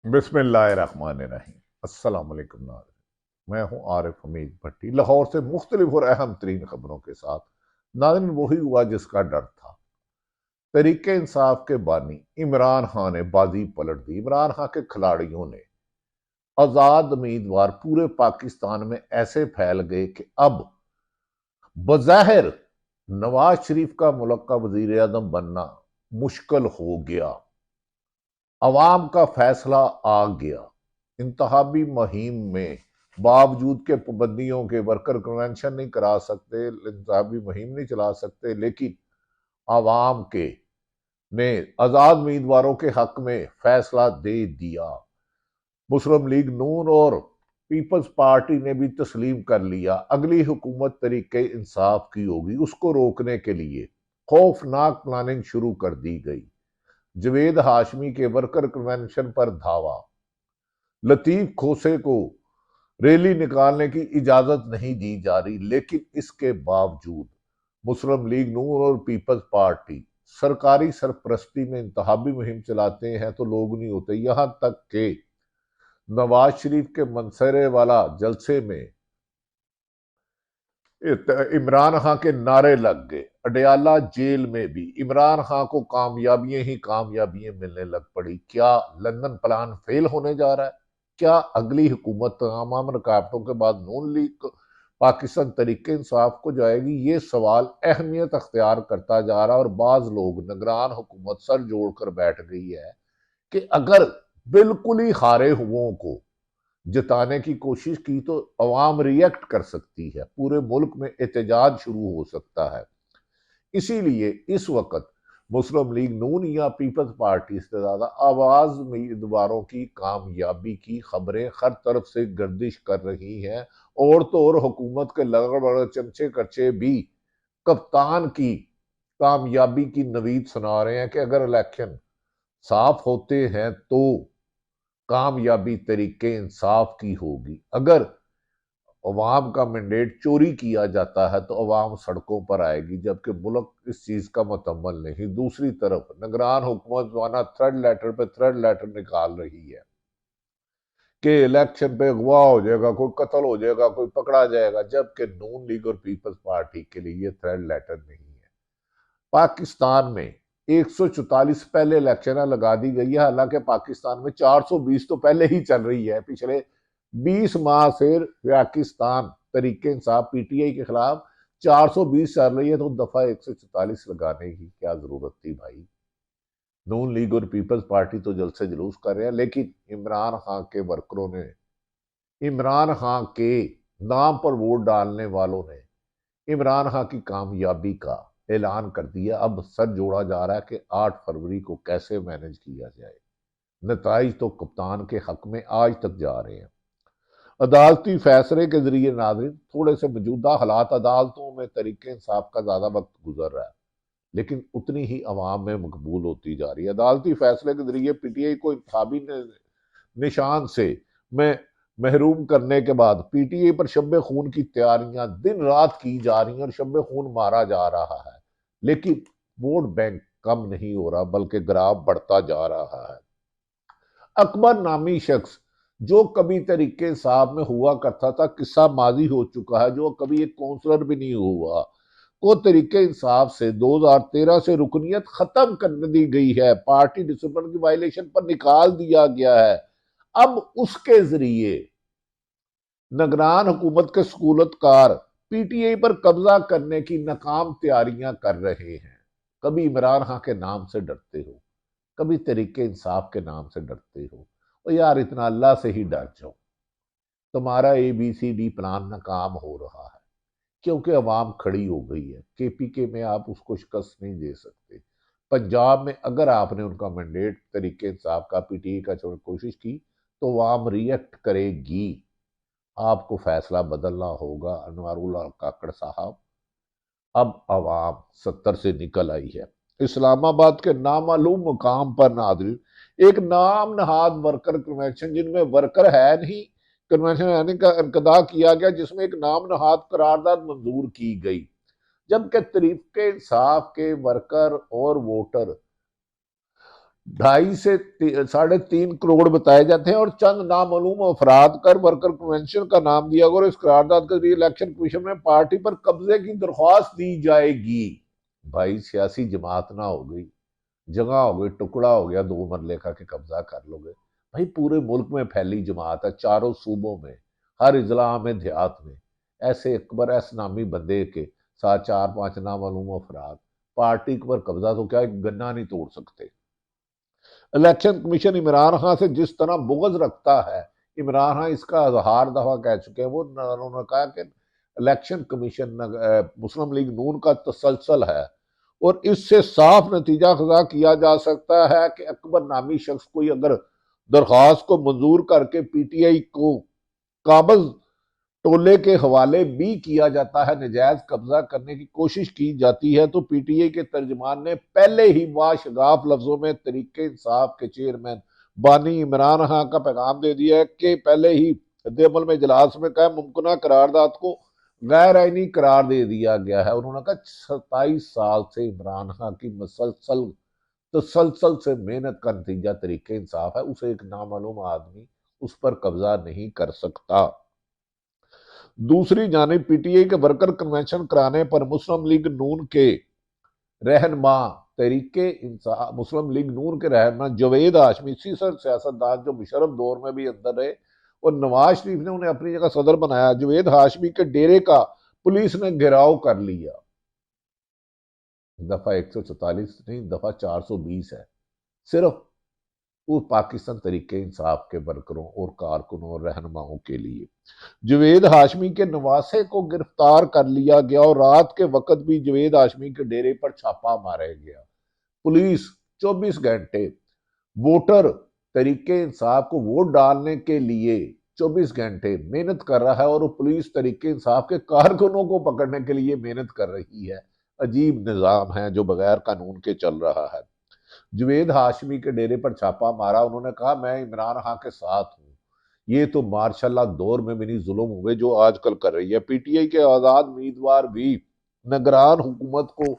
बिस्मिल्लाहिर्रहमानिर्रहीम। अस्सलाम वालेकुम नाज़रीन, मैं हूँ आरिफ हमीद भट्टी, लाहौर से मुख्तलिफ और अहम तरीन खबरों के साथ। नाज़रीन, वही हुआ जिसका डर था। तरीके इंसाफ के बानी इमरान खान ने बाजी पलट दी। इमरान खान के खिलाड़ियों ने आजाद उम्मीदवार पूरे पाकिस्तान में ऐसे फैल गए कि अब बज़ाहिर नवाज शरीफ का मुल्क का वजीर आजम बनना मुश्किल हो गया। अवाम का फैसला आ गया। इंतहाबी मुहिम में बावजूद के पाबंदियों के वर्कर कन्वेंशन नहीं करा सकते, इंतहाबी मुहिम नहीं चला सकते, लेकिन आवाम के ने आजाद उम्मीदवारों के हक में फैसला दे दिया। मुस्लिम लीग नून और पीपल्स पार्टी ने भी तस्लीम कर लिया अगली हुकूमत तरीके इंसाफ की होगी। उसको रोकने के लिए खौफनाक प्लानिंग शुरू कर दी गई। जवेद हाशमी के वर्कर कन्वेंशन पर धावा। लतीफ खोसे को रैली निकालने की इजाजत नहीं दी जा रही, लेकिन इसके बावजूद मुस्लिम लीग नून और पीपल्स पार्टी सरकारी सरपरस्ती में इंतहाबी मुहिम चलाते हैं तो लोग नहीं होते। यहां तक कि नवाज शरीफ के मनसरे वाला जलसे में इमरान खान के नारे लग गए। अडयाला जेल में भी इमरान खान को कामयाबियां ही कामयाबियां मिलने लग पड़ी। क्या लंदन प्लान फेल होने जा रहा है? क्या अगली हुकूमत तमाम रुकावटों के बाद नून लीग पाकिस्तान तरीके इंसाफ को जाएगी? ये सवाल अहमियत अख्तियार करता जा रहा है और बाज लोग निगरान हुकूमत सर जोड़कर बैठ गई है कि अगर बिल्कुल ही हारे हुओं को जिताने की कोशिश की तो अवाम रिएक्ट कर सकती है, पूरे मुल्क में एहतजाज शुरू हो सकता है। इसीलिए इस वक्त मुस्लिम लीग नून या पीपल्स पार्टी से ज्यादा आवाज उम्मीदवारों की कामयाबी की खबरें हर तरफ से गर्दिश कर रही हैं। और तो और हुकूमत के लगड़ बड़े चमचे कच्चे भी कप्तान की कामयाबी की नवीद सुना रहे हैं कि अगर इलेक्शन साफ होते हैं तो कामयाबी तरीके इंसाफ की होगी। अगर अवाम का मैंडेट चोरी किया जाता है तो अवाम सड़कों पर आएगी, जबकि मुल्क इस चीज का मुतम्मल नहीं। दूसरी तरफ निगरान हुकूमत माना थर्ड लेटर पे थर्ड लेटर निकाल रही है कि इलेक्शन पे अगवा हो जाएगा, कोई कत्ल हो जाएगा, कोई पकड़ा जाएगा, जबकि नून लीग और पीपल्स पार्टी के लिए ये थर्ड लेटर नहीं है। पाकिस्तान में 144 पहले इलेक्शन लगा दी गई है, हालांकि पाकिस्तान में 420 तो पहले ही चल रही है। पिछले 20 माह से पाकिस्तान तरीके इंसाफ पीटीआई के खिलाफ 420 चल रही है, तो दफा 144 लगाने की क्या जरूरत थी भाई? नून लीग और पीपल्स पार्टी तो जल्द से जुलूस कर रहे हैं, लेकिन इमरान खान के वर्करों ने, इमरान खान के नाम पर वोट डालने वालों ने इमरान खान की कामयाबी का ऐलान कर दिया। अब सर जोड़ा जा रहा है कि 8 फरवरी को कैसे मैनेज किया जाए। नताइज तो कप्तान के हक में आज तक जा रहे हैं। अदालती फैसले के जरिए नाज़रीन, थोड़े से मौजूदा हालात अदालतों में तरीके इंसाफ का ज्यादा वक्त गुजर रहा है, लेकिन उतनी ही अवाम में मकबूल होती जा रही है। अदालती फैसले के जरिए पीटीआई को इंतखाबी निशान से में महरूम करने के बाद पीटीआई पर शब्बे खून की तैयारियां दिन रात की जा रही हैं और शब्बे खून मारा जा रहा है, लेकिन वोट बैंक कम नहीं हो रहा बल्कि ग्राफ बढ़ता जा रहा है। अकबर नामी शख्स जो कभी तरीके साहब में हुआ करता था, किस्सा माजी हो चुका है, जो कभी एक काउंसलर भी नहीं हुआ, को तरीके इंसाफ से 2013 से रुकनीत खत्म कर दी गई है, पार्टी डिसिप्लिन की वायलेशन पर निकाल दिया गया है। अब उसके जरिए निगरान हुकूमत के सकूलतकार पीटीआई पर कब्जा करने की नाकाम तैयारियां कर रहे हैं। कभी इमरान खान के नाम से डरते हो, कभी तरीके इंसाफ के नाम से डरते हो। और यार, इतना अल्लाह से ही डर जाओ, तुम्हारा ABCD प्लान नाकाम हो रहा है, क्योंकि अवाम खड़ी हो गई है। केपीके में आप उसको शिकस्त नहीं दे सकते। पंजाब में अगर आपने उनका मैंडेट तरीके इंसाफ का पीटीआई का छोड़ने की कोशिश की तो अवाम रिएक्ट करेगी। आपको फैसला बदलना होगा अनवारुल्लाह काकड़ साहब। अब अवाम 70 से निकल आई है। इस्लामाबाद के नामालूम मुकाम पर नादरीन एक नाम नहाद वर्कर कन्वेंशन, जिनमें वर्कर है नहीं, कन्वेंशन यानी का इनकदा किया गया, जिसमें एक नाम नहाद करारदाद मंजूर की गई, जबकि तरीके इंसाफ के वर्कर और वोटर 2.5 से 3.5 करोड़ बताए जाते हैं और चंद नामालूम अफराद कर वर्कर कन्वेंशन का नाम दिया गया और इस करारदाद के जरिए इलेक्शन कमीशन में पार्टी पर कब्जे की दरख्वास्त दी जाएगी। भाई सियासी जमात ना हो गई, जगह हो गई, टुकड़ा हो गया 2 मरले का कि कब्जा कर लोगे। भाई पूरे मुल्क में फैली जमात है, चारों सूबों में, हर इजला में, देहात में। ऐसे अकबर एस नामी बंदे के साथ 4-5 नामालूम अफराद पार्टी पर कब्जा, तो क्या एक गन्ना नहीं तोड़ सकते। इलेक्शन कमीशन इमरान खान से जिस तरह बुगज रखता है, इमरान खान इसका हर दफा कह चुके हैं। वो उन्होंने कहा कि इलेक्शन कमीशन मुस्लिम लीग नून का तसलसल है और इससे साफ नतीजा खजा किया जा सकता है कि अकबर नामी शख्स कोई अगर दरख्वास्त को मंजूर करके पीटीआई को काबज टोले के हवाले भी किया जाता है, नजायज कब्जा करने की कोशिश की जाती है, तो पीटीआई के तर्जमान ने पहले ही वाशगाफ लफ्जों में तरीके इंसाफ के चेयरमैन बानी इमरान खान का पैगाम दे दिया है कि पहले ही अमल में इजलास में कहा मुमकिन करारदाद को गैर आईनी करार दे दिया गया है। उन्होंने कहा 27 साल से इमरान खान की मसलसल तसलसल से मेहनत का नतीजा तरीके इंसाफ है, उसे एक नामालूम आदमी उस पर कब्जा नहीं कर सकता। दूसरी जानिब पीटीआई के वर्कर कन्वेंशन कराने पर मुस्लिम लीग नून के रहनमा तरीके इंसाफ मुस्लिम लीग नून के रहनमा जवेद हाशमी सीसर सियासतदान जो मुशर्रफ दौर में भी अंदर रहे और नवाज शरीफ ने उन्हें अपनी जगह सदर बनाया, जवेद हाशमी के डेरे का पुलिस ने घेराव कर लिया। दफा 144 नहीं, दफा 420 है। सिर्फ वो पाकिस्तान तरीके इंसाफ के वर्करों और कारकुनों और रहनुमाओं के लिए जवेद हाशमी के नवासे को गिरफ्तार कर लिया गया और रात के वक्त भी जवेद हाशमी के डेरे पर छापा मारा गया। पुलिस 24 घंटे वोटर तरीके इंसाफ को वोट डालने के लिए 24 घंटे मेहनत कर रहा है और वो पुलिस तरीके इंसाफ के कारकुनों को पकड़ने के लिए मेहनत कर रही है। अजीब निजाम है जो बगैर कानून के चल रहा है। जुवेद हाशमी के डेरे पर छापा मारा, उन्होंने कहा मैं इमरान खान के साथ हूं। ये तो मार्शल्लाह दौर में भी नहीं जुल्म हुए जो आजकल कर रही है। पीटीआई के आजाद उम्मीदवार भी निगरान हुकूमत को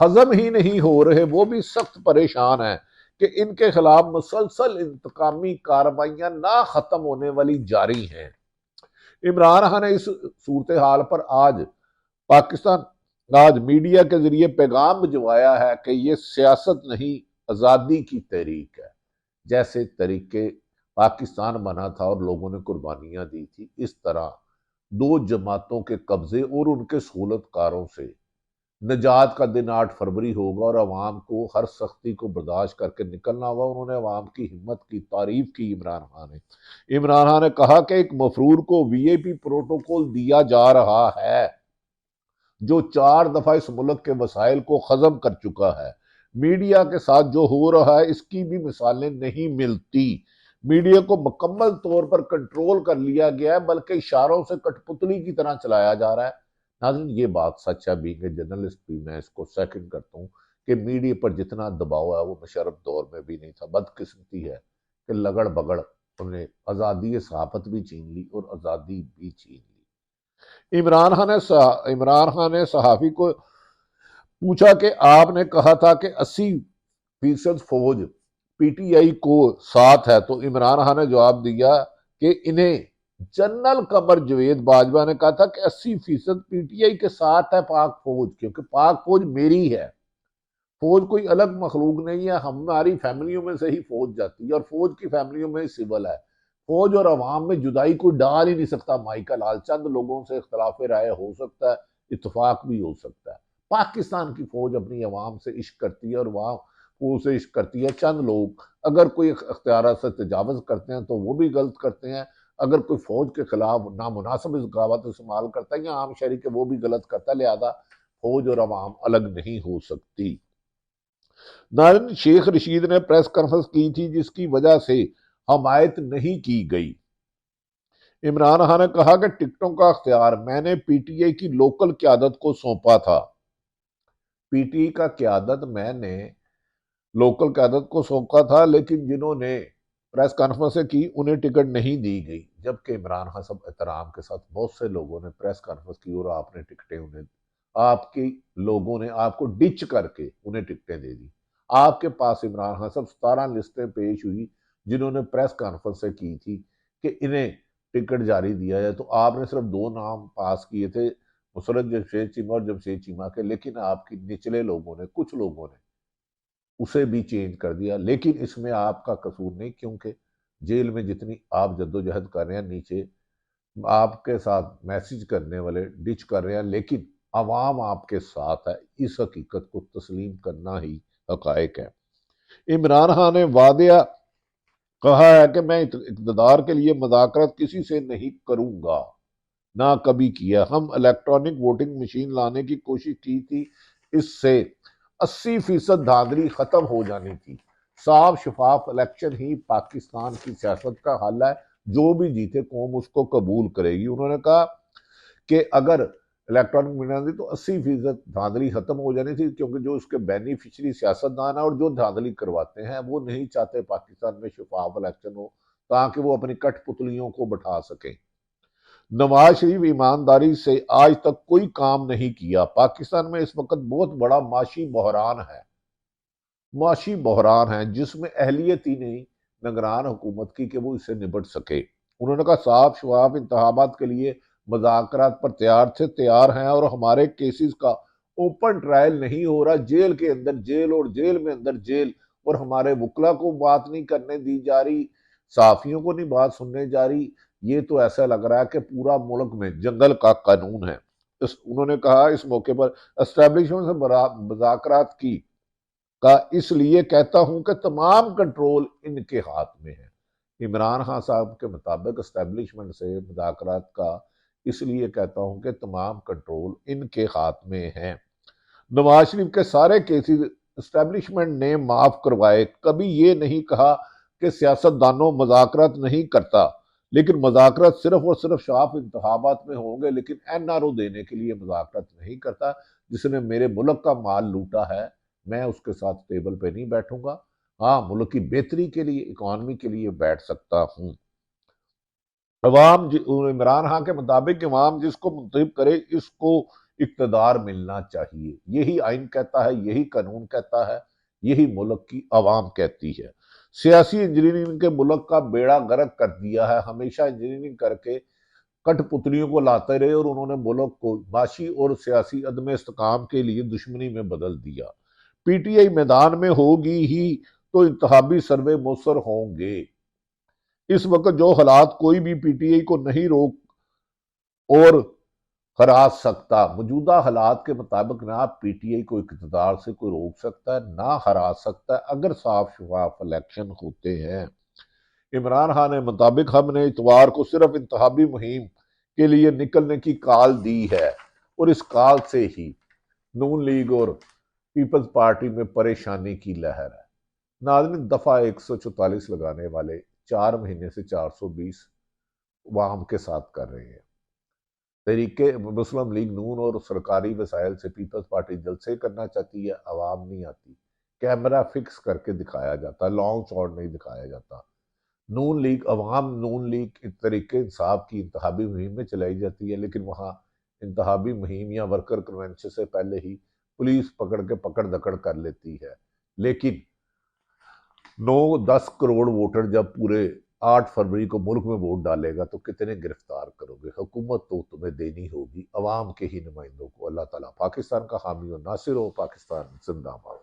हजम ही नहीं हो रहे, वो भी सख्त परेशान है कि इनके खिलाफ मुसलसल इंतकामी कार्रवाइयां ना खत्म होने वाली जारी हैं। इमरान खान ने इस सूरत हाल पर आज मीडिया के जरिए पैगाम भिजवाया है कि ये सियासत नहीं आजादी की तहरीक है। जैसे तरीके पाकिस्तान बना था और लोगों ने कुर्बानियां दी थी, इस तरह दो जमातों के कब्जे और उनके सहूलतकारों से निजात का दिन 8 फरवरी होगा और अवाम को हर सख्ती को बर्दाश्त करके निकलना होगा। उन्होंने अवाम की हिम्मत की तारीफ की। इमरान खान ने कहा कि एक मफरूर को वीआईपी प्रोटोकॉल दिया जा रहा है जो 4 दफा इस मुल्क के वसाइल को खत्म कर चुका है। मीडिया के साथ जो हो रहा है इसकी भी मिसालें नहीं मिलती। मीडिया को मुकम्मल तौर पर कंट्रोल कर लिया गया है, बल्कि इशारों से कठपुतली की तरह चलाया जा रहा है। नाज़रीन, ये बात सच है, बीइंग ए जर्नलिस्ट भी मैं इसको सेकंड करता हूँ कि मीडिया पर जितना दबाव है वो मुशर्रफ दौर में भी नहीं था। बदकिस्मती है कि लगड़ बगड़ उन्हें आज़ादी सहाफत भी छीन ली और आज़ादी भी छीन ली। इमरान खान ने सहाफी को पूछा कि आपने कहा था कि 80% फौज पीटीआई को साथ है, तो इमरान खान ने जवाब दिया कि इन्हें जनरल कमर जवेद बाजवा ने कहा था कि 80% पीटीआई के साथ है पाक फौज, क्योंकि पाक फौज मेरी है। फौज कोई अलग मखलूक नहीं है, हमारी फैमिलियों में से ही फौज जाती है और फौज की फैमिलियों में ही सिविल है। फौज और अवाम में जुदाई कोई डाल ही नहीं सकता। माइकल हाल चंद लोगों से इख्तलाफ राय हो सकता है, इतफाक भी हो सकता है। पाकिस्तान की फौज अपनी अवाम से इश्क करती है और वहां वो से इश्क करती है। चंद लोग अगर कोई अख्तियार से तजावज करते हैं तो वो भी गलत करते हैं। अगर कोई फौज के खिलाफ नामुनासिब इल्जामात इस्तेमाल करता है या आम शहरी के, वो भी गलत करता है। लिहाजा फौज और अवाम अलग नहीं हो सकती। नारिन शेख रशीद ने प्रेस कॉन्फ्रेंस की थी जिसकी वजह से हमायत नहीं की गई। इमरान खान ने कहा कि टिकटों का अख्तियार मैंने पीटीआई की लोकल क्यादत को सौंपा था। पीटीआई का क्यादत मैंने लोकल क्यादत को सौंपा था, लेकिन जिन्होंने प्रेस कॉन्फ्रेंस की उन्हें टिकट नहीं दी गई। जबकि इमरान खान सब एहतराम के साथ बहुत से लोगों ने प्रेस कॉन्फ्रेंस की और आपने टिकटें उन्हें, आपके लोगों ने आपको डिच करके उन्हें टिकटें दे दी। आपके पास इमरान खान साहब 17 लिस्टें पेश हुई जिन्होंने प्रेस कॉन्फ्रेंस की थी कि इन्हें टिकट जारी दिया जाए, तो आपने सिर्फ 2 नाम पास किए थे, मुशर्रफ जमशेद चीमा और जमशेद चीमा के, लेकिन आपकी निचले लोगों ने, कुछ लोगों ने उसे भी चेंज कर दिया। लेकिन इसमें आपका कसूर नहीं, क्योंकि जेल में जितनी आप जद्दोजहद कर रहे हैं, नीचे आपके साथ मैसेज करने वाले डिच कर रहे हैं, लेकिन अवाम आपके साथ है। इस हकीकत को तस्लीम करना ही हकायक है। इमरान खान ने वादिया कहा है कि मैं इक़्तिदार के लिए मुज़ाकरत किसी से नहीं करूंगा, ना कभी किया। हम इलेक्ट्रॉनिक वोटिंग मशीन लाने की कोशिश की थी, इससे 80% धांधली खत्म हो जानी थी। साफ शफाफ इलेक्शन ही पाकिस्तान की सियासत का हल है, जो भी जीते कौम उसको कबूल करेगी। उन्होंने कहा कि अगर इलेक्ट्रॉनिक मीडिया थी तो 80% धांधली खत्म हो जानी थी, क्योंकि जो उसके बेनिफिशरी सियासतदान है और जो धांधली करवाते हैं वो नहीं चाहते पाकिस्तान में शफाफ इलेक्शन हो, ताकि वो अपनी कठपुतलियों को बैठा सकें। नवाज शरीफ ईमानदारी से आज तक कोई काम नहीं किया। पाकिस्तान में इस वक्त बहुत बड़ा माशी बहरान है, माशी बहरान है, जिसमें अहलियत ही नहीं निगरान हुकूमत की कि वो इससे निपट सके। उन्होंने कहा साफ शफाफ इंतखाबात के लिए मुज़ाकरात पर तैयार से तैयार हैं, और हमारे केसेस का ओपन ट्रायल नहीं हो रहा, जेल के अंदर जेल और जेल में अंदर जेल, और हमारे वकला को बात नहीं करने दी जा रही, साफियों को नहीं बात सुनने जा रही। ये तो ऐसा लग रहा है कि पूरा मुल्क में जंगल का कानून है। उन्होंने कहा इस मौके पर एस्टैब्लिशमेंट से मुज़ाकरात की का इसलिए कहता हूं कि तमाम कंट्रोल इनके हाथ में है। इमरान खान साहब के मुताबिक एस्टैब्लिशमेंट से मुज़ाकरात का इसलिए कहता हूं कि तमाम कंट्रोल इनके हाथ में है। नवाज शरीफ के सारे केसेस एस्टैब्लिशमेंट ने माफ करवाए। कभी ये नहीं कहा कि सियासतदानों मुज़ाकरात नहीं करता, लेकिन मुज़ाकरात सिर्फ और सिर्फ साफ इंतखाबात में होंगे, लेकिन एनआरओ देने के लिए मुज़ाकरात नहीं करता। जिसने मेरे मुल्क का माल लूटा है, मैं उसके साथ टेबल पे नहीं बैठूंगा। हाँ, मुल्क की बेहतरी के लिए, इकॉनमी के लिए बैठ सकता हूं। अवाम इमरान खान के मुताबिक अवाम जिसको मुंतखब करे इसको इक्तदार मिलना चाहिए। यही आइन कहता है, यही कानून कहता है, यही मुल्क की अवाम कहती है। सियासी इंजीनियरिंग के मुल्क का बेड़ा गर्क कर दिया है। हमेशा इंजीनियरिंग करके कठपुतलियों को लाते रहे, और उन्होंने मुल्क को माशी और सियासी अदम इस्तेकाम के लिए दुश्मनी में बदल दिया। पीटीआई मैदान में होगी ही तो इंतखाबी सर्वे मौसर होंगे। इस वक्त जो हालात, कोई भी पीटीआई को नहीं रोक और हरा सकता। मौजूदा हालात के मुताबिक ना पीटीआई को इक़्तिदार से कोई रोक सकता है, ना हरा सकता है, अगर साफ शफाफ इलेक्शन होते हैं। इमरान खान के मुताबिक हमने इतवार को सिर्फ इंतखाबी मुहिम के लिए निकलने की कॉल दी है, और इस कॉल से ही नून लीग और पीपल्स पार्टी में परेशानी की लहर है। नाज़रीन, दफा 144 लगाने वाले 4 महीने से 420 वाम के साथ कर रहे हैं। तरीके मुस्लिम लीग नून और सरकारी वसाइल से पीपल्स पार्टी जलसे करना चाहती है, अवाम नहीं आती। कैमरा फिक्स करके दिखाया जाता है, लॉन्ग शॉट नहीं दिखाया जाता। नून लीग अवाम, नून लीग इस तरीके इंसाफ की इंतहाबी मुहिम में चलाई जाती है, लेकिन वहाँ इंतहाबी मुहिम या वर्कर कन्वेंशन से पहले ही पुलिस पकड़ के पकड़ दकड़ कर लेती है। लेकिन 9-10 करोड़ वोटर जब पूरे 8 फरवरी को मुल्क में वोट डालेगा तो कितने गिरफ्तार करोगे? हुकूमत तो तुम्हें देनी होगी अवाम के ही नुमाइंदों को। अल्लाह ताला पाकिस्तान का हामी और नासिर हो। पाकिस्तान जिंदाबाद।